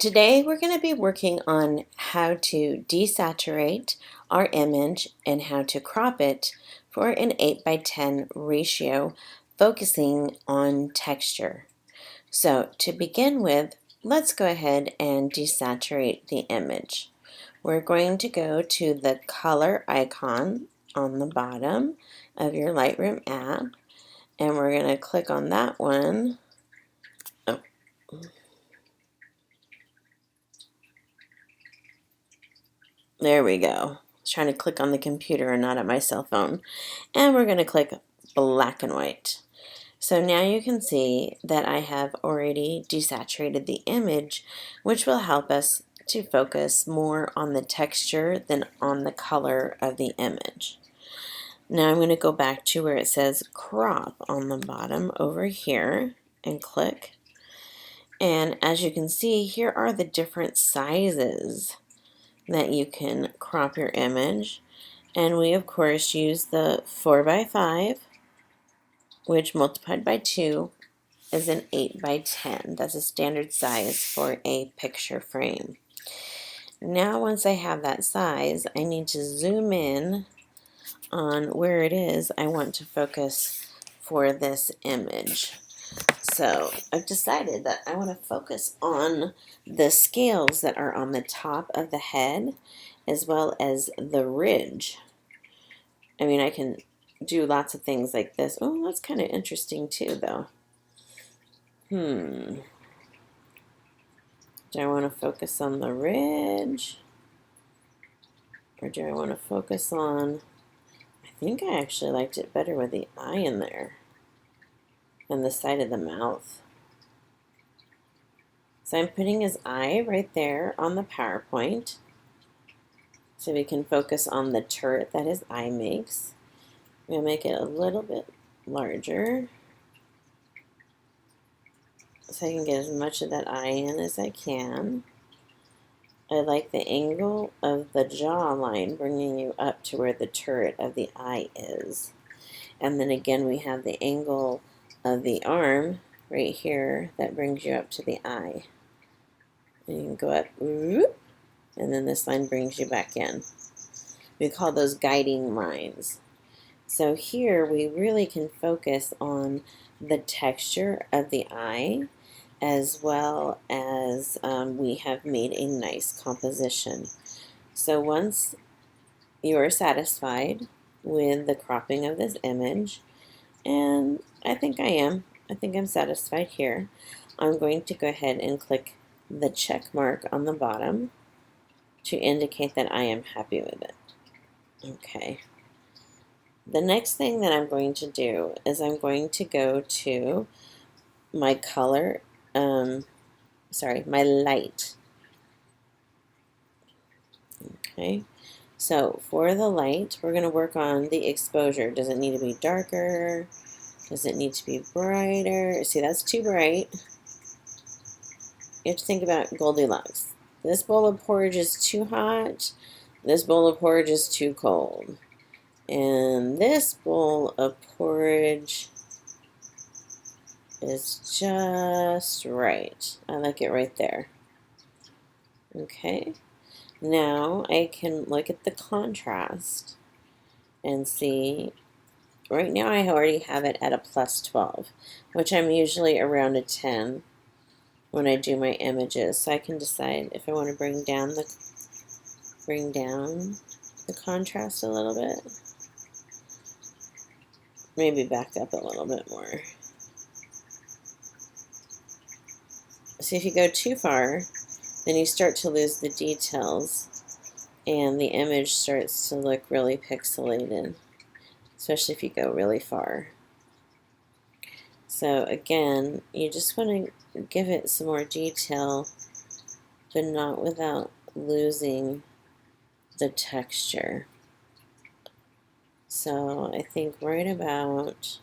Today we're going to be working on how to desaturate our image and how to crop it for an 8:10 ratio, focusing on texture. So to begin with, let's go ahead and desaturate the image. We're going to go to the color icon on the bottom of your Lightroom app, and we're going to click on that one. Oh. There we go. I was trying to click on the computer and not at my cell phone. And we're going to click black and white. So now you can see that I have already desaturated the image, which will help us to focus more on the texture than on the color of the image. Now I'm going to go back to where it says crop on the bottom over here and click. And as you can see, here are the different sizes that you can crop your image, and we of course use the 4:5, which multiplied by 2 is an 8:10. That's a standard size for a picture frame. Now once I have that size, I need to zoom in on where it is I want to focus for this image. So I've decided that I want to focus on the scales that are on the top of the head as well as the ridge. I mean, I can do lots of things like this. Oh, that's kind of interesting too, though. Do I want to focus on the ridge? Or do I want to focus on... I think I actually liked it better with the eye in there and the side of the mouth. So I'm putting his eye right there on the PowerPoint so we can focus on the turret that his eye makes. I'm going to make it a little bit larger so I can get as much of that eye in as I can. I like the angle of the jawline bringing you up to where the turret of the eye is. And then again we have the angle of the arm right here that brings you up to the eye. And you can go up, and then this line brings you back in. We call those guiding lines. So here we really can focus on the texture of the eye, as well as we have made a nice composition. So once you are satisfied with the cropping of this image, and I think I'm satisfied here, I'm going to go ahead and click the check mark on the bottom to indicate that I am happy with it. Okay. The next thing that I'm going to do is I'm going to go to my color, my light. Okay, so for the light, we're going to work on the exposure. Does it need to be darker? Does it need to be brighter? See, that's too bright. You have to think about Goldilocks. This bowl of porridge is too hot. This bowl of porridge is too cold. And this bowl of porridge is just right. I like it right there. Okay. Now I can look at the contrast and see. Right now I already have it at a +12, which I'm usually around a 10 when I do my images. So I can decide if I want to bring down the contrast a little bit. Maybe back up a little bit more. See, if you go too far, then you start to lose the details and the image starts to look really pixelated, especially if you go really far. So again, you just want to give it some more detail, but not without losing the texture. So I think right about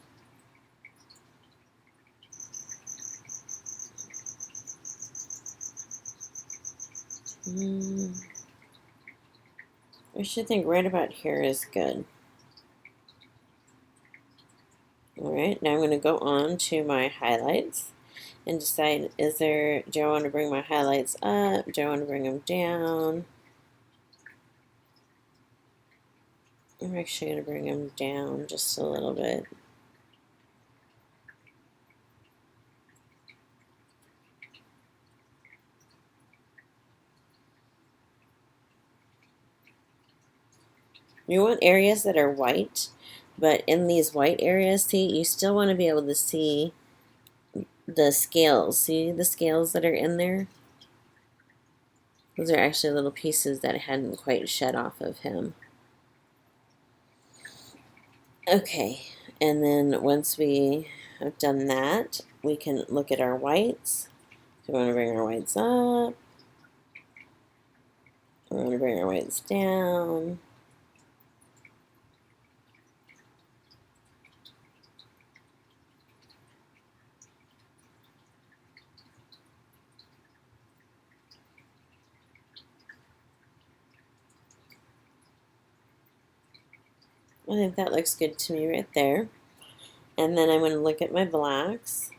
I should think right about here is good. Alright, now I'm going to go on to my highlights, and decide, do I want to bring my highlights up? Do I want to bring them down? I'm actually going to bring them down just a little bit. You want areas that are white, but in these white areas, see, you still want to be able to see the scales. See the scales that are in there? Those are actually little pieces that hadn't quite shed off of him. Okay, and then once we have done that, we can look at our whites. So we want to bring our whites up. We want to bring our whites down. I think that looks good to me right there. And then I'm going to look at my blacks.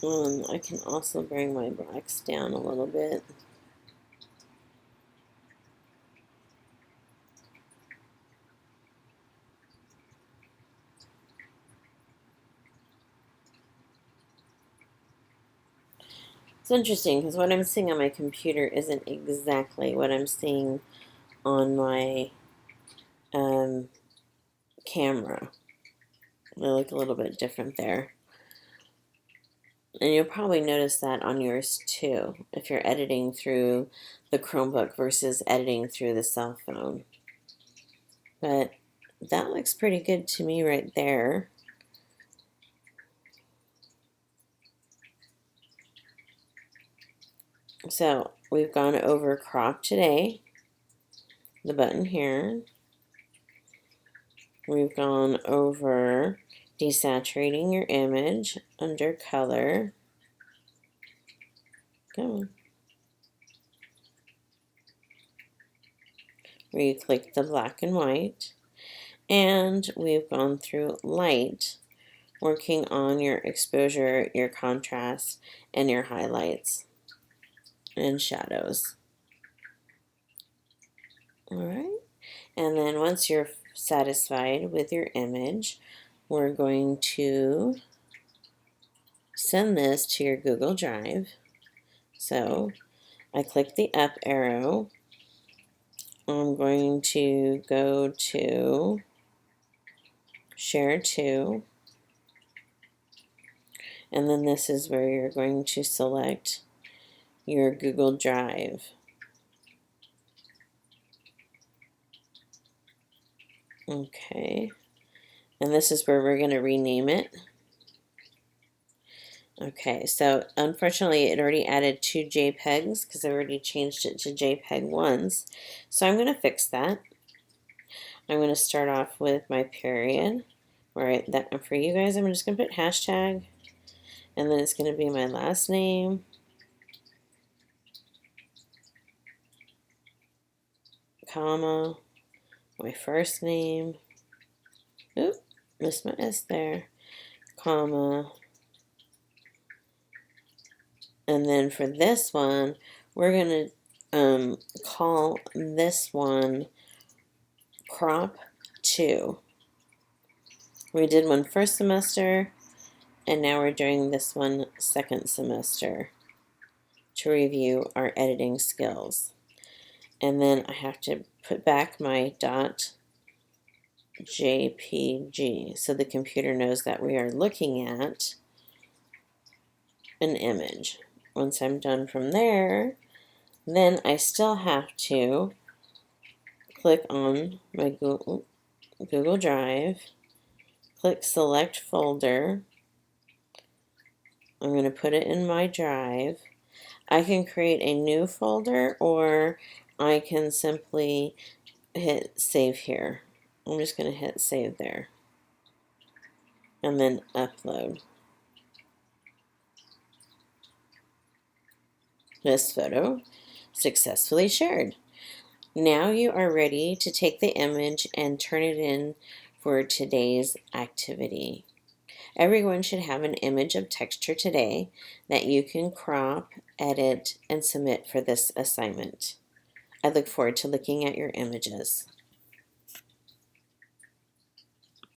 I can also bring my blacks down a little bit. It's interesting because what I'm seeing on my computer isn't exactly what I'm seeing on my camera. They look a little bit different there. And you'll probably notice that on yours too, if you're editing through the Chromebook versus editing through the cell phone. But that looks pretty good to me right there. So we've gone over crop today, the button here. We've gone over desaturating your image under color. Come on. Where you click the black and white. And we've gone through light, working on your exposure, your contrast, and your highlights and shadows. All right. And then once you're satisfied with your image, we're going to send this to your Google Drive. So I click the up arrow. I'm going to go to Share To. And then this is where you're going to select your Google Drive. Okay. And this is where we're going to rename it. Okay, so unfortunately it already added 2 JPEGs because I already changed it to JPEG once. So I'm going to fix that. I'm going to start off with my period. Alright, that for you guys, I'm just going to put hashtag, and then it's going to be my last name, comma, my first name, oop, missed my S there, comma, and then for this one, we're going to call this one crop 2. We did one first semester, and now we're doing this one second semester to review our editing skills. And then I have to put back my .jpg so the computer knows that we are looking at an image. Once I'm done from there, then I still have to click on my Google Drive, click select folder. I'm going to put it in my drive. I can create a new folder, or I can simply hit save here. I'm just going to hit save there and then upload. This photo successfully shared. Now you are ready to take the image and turn it in for today's activity. Everyone should have an image of texture today that you can crop, edit, and submit for this assignment. I look forward to looking at your images.